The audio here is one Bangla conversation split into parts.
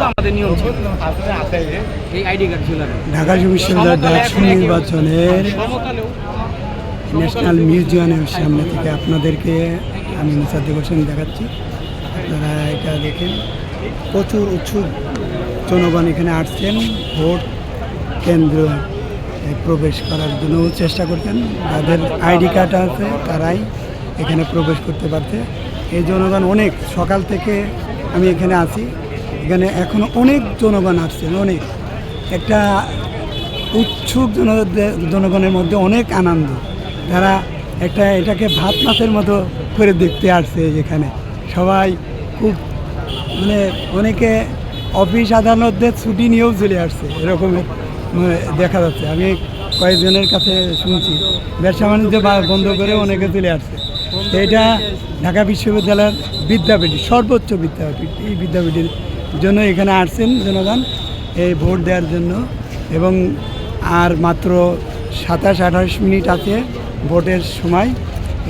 আমাদের নিয়ম ছিল এই আইডি কার্ড ছিল না। ঢাকা বিশ্ববিদ্যালয়ের ডাকসু নির্বাচনের ন্যাশনাল মিউজিয়ামের সামনে থেকে আপনাদেরকে আমি মুসাদ্দিক হোসেন দেখাচ্ছি। আপনারা এটা দেখেন, প্রচুর উৎসুক জনগণ এখানে আসছেন ভোট কেন্দ্র প্রবেশ করার জন্য চেষ্টা করছেন। যাদের আইডি কার্ড আছে তারাই এখানে প্রবেশ করতে পারছে। এই জনগণ অনেক সকাল থেকে আমি এখানে আছি, এখানে এখনও অনেক জনগণ আসছেন। অনেক একটা উৎসুক জনগণের মধ্যে অনেক আনন্দ। তারা এটাকে ভাত মাছের মতো করে দেখতে আসছে। এখানে সবাই খুব অনেকে অফিস আদালতদের ছুটি নিয়েও চলে আসছে, এরকমের দেখা যাচ্ছে। আমি কয়েকজনের কাছে শুনছি ব্যবসা বাণিজ্য বন্ধ করে অনেকে চলে আসছে। এটা ঢাকা বিশ্ববিদ্যালয়ের বিদ্যাপীঠ, সর্বোচ্চ বিদ্যাপীঠ। এই বিদ্যাপীঠের জন্য এখানে আসছেন জনগণ এই ভোট দেওয়ার জন্য। এবং আর মাত্র 27-28 মিনিট আছে ভোটের সময়।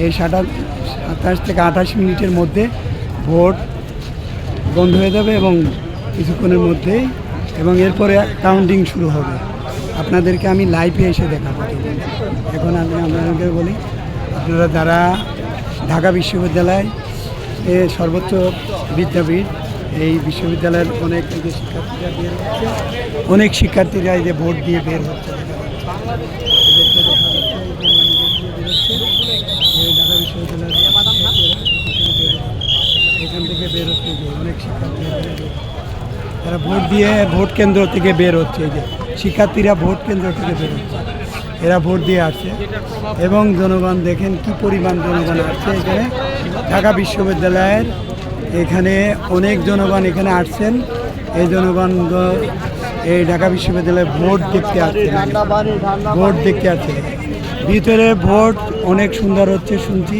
এই 27 থেকে 28 মিনিটের মধ্যে ভোট বন্ধ হয়ে যাবে এবং কিছুক্ষণের মধ্যেই, এবং এরপরে কাউন্টিং শুরু হবে। আপনাদেরকে আমি লাইভে এসে দেখাবো। এখন আমি আপনাদেরকে বলি, আপনারা যারা ঢাকা বিশ্ববিদ্যালয় সর্বোচ্চ বিদ্যাপীঠ, এই বিশ্ববিদ্যালয়ের অনেক শিক্ষার্থীরা বের হচ্ছে, অনেক শিক্ষার্থীরা এই যে ভোট দিয়ে বের হচ্ছে। ঢাকা বিশ্ববিদ্যালয়ের এখান থেকে বের হচ্ছে যে অনেক শিক্ষার্থীরা তারা ভোট দিয়ে ভোট কেন্দ্র থেকে বের হচ্ছে। এই যে শিক্ষার্থীরা ভোট কেন্দ্র থেকে বের হচ্ছে, এরা ভোট দিয়ে আসছে। এবং জনগণ দেখেন কি পরিমাণ জনগণ আসছে এখানে ঢাকা বিশ্ববিদ্যালয়ের। এখানে অনেক জনগণ এখানে আসছেন। এই জনগণ এই ঢাকা বিশ্ববিদ্যালয়ে ভোট দেখতে আসছে, ভোট দেখতে আসছে। ভিতরে ভোট অনেক সুন্দর হচ্ছে শুনছি।